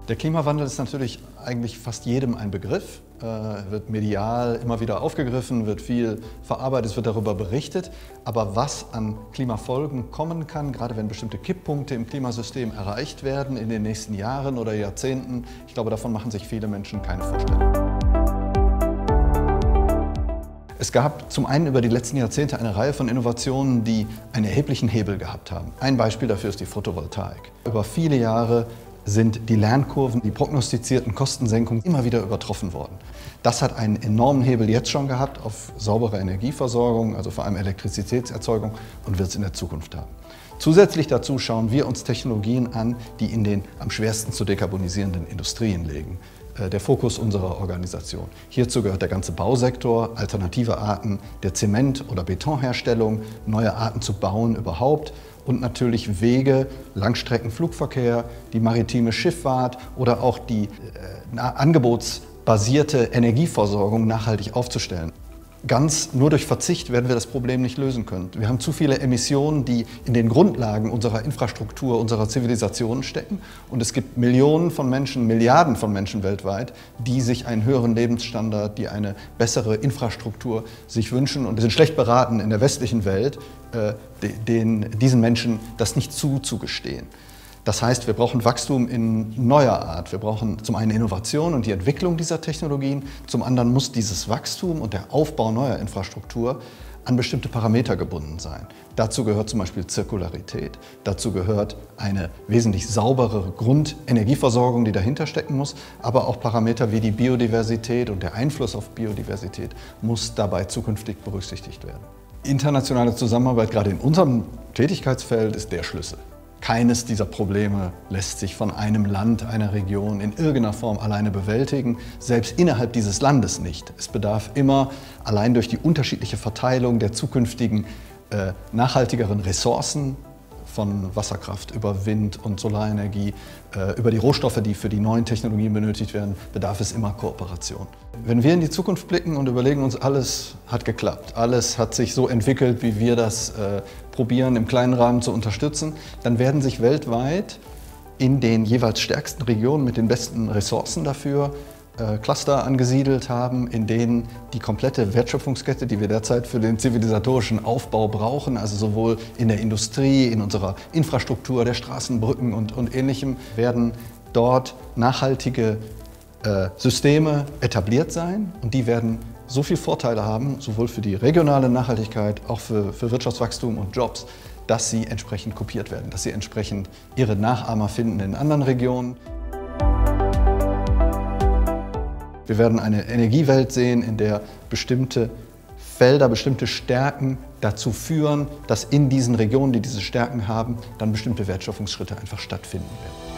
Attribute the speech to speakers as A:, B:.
A: Der Klimawandel ist natürlich eigentlich fast jedem ein Begriff, wird medial immer wieder aufgegriffen, wird viel verarbeitet, es wird darüber berichtet. Aber was an Klimafolgen kommen kann, gerade wenn bestimmte Kipppunkte im Klimasystem erreicht werden in den nächsten Jahren oder Jahrzehnten, ich glaube, davon machen sich viele Menschen keine Vorstellung. Es gab zum einen über die letzten Jahrzehnte eine Reihe von Innovationen, die einen erheblichen Hebel gehabt haben. Ein Beispiel dafür ist die Photovoltaik. Über viele Jahre sind die Lernkurven, die prognostizierten Kostensenkungen immer wieder übertroffen worden. Das hat einen enormen Hebel jetzt schon gehabt auf saubere Energieversorgung, also vor allem Elektrizitätserzeugung, und wird es in der Zukunft haben. Zusätzlich dazu schauen wir uns Technologien an, die in den am schwersten zu dekarbonisierenden Industrien liegen. Der Fokus unserer Organisation. Hierzu gehört der ganze Bausektor, alternative Arten der Zement- oder Betonherstellung, neue Arten zu bauen überhaupt und natürlich Wege, Langstreckenflugverkehr, die maritime Schifffahrt oder auch die angebotsbasierte Energieversorgung nachhaltig aufzustellen. Ganz nur durch Verzicht werden wir das Problem nicht lösen können. Wir haben zu viele Emissionen, die in den Grundlagen unserer Infrastruktur, unserer Zivilisation stecken. Und es gibt Millionen von Menschen, Milliarden von Menschen weltweit, die sich einen höheren Lebensstandard, die eine bessere Infrastruktur sich wünschen. Und die sind schlecht beraten in der westlichen Welt, diesen Menschen das nicht zuzugestehen. Das heißt, wir brauchen Wachstum in neuer Art. Wir brauchen zum einen Innovation und die Entwicklung dieser Technologien. Zum anderen muss dieses Wachstum und der Aufbau neuer Infrastruktur an bestimmte Parameter gebunden sein. Dazu gehört zum Beispiel Zirkularität. Dazu gehört eine wesentlich sauberere Grundenergieversorgung, die dahinter stecken muss. Aber auch Parameter wie die Biodiversität und der Einfluss auf Biodiversität muss dabei zukünftig berücksichtigt werden. Internationale Zusammenarbeit, gerade in unserem Tätigkeitsfeld, ist der Schlüssel. Keines dieser Probleme lässt sich von einem Land, einer Region in irgendeiner Form alleine bewältigen, selbst innerhalb dieses Landes nicht. Es bedarf immer, allein durch die unterschiedliche Verteilung der zukünftigen nachhaltigeren Ressourcen, von Wasserkraft über Wind- und Solarenergie, über die Rohstoffe, die für die neuen Technologien benötigt werden, bedarf es immer Kooperation. Wenn wir in die Zukunft blicken und überlegen uns, alles hat geklappt, alles hat sich so entwickelt, wie wir das probieren, im kleinen Rahmen zu unterstützen, dann werden sich weltweit in den jeweils stärksten Regionen mit den besten Ressourcen dafür Cluster angesiedelt haben, in denen die komplette Wertschöpfungskette, die wir derzeit für den zivilisatorischen Aufbau brauchen, also sowohl in der Industrie, in unserer Infrastruktur, der Straßen, Brücken und Ähnlichem, werden dort nachhaltige Systeme etabliert sein und die werden so viele Vorteile haben, sowohl für die regionale Nachhaltigkeit, auch für Wirtschaftswachstum und Jobs, dass sie entsprechend kopiert werden, dass sie entsprechend ihre Nachahmer finden in anderen Regionen. Wir werden eine Energiewelt sehen, in der bestimmte Felder, bestimmte Stärken dazu führen, dass in diesen Regionen, die diese Stärken haben, dann bestimmte Wertschöpfungsschritte einfach stattfinden werden.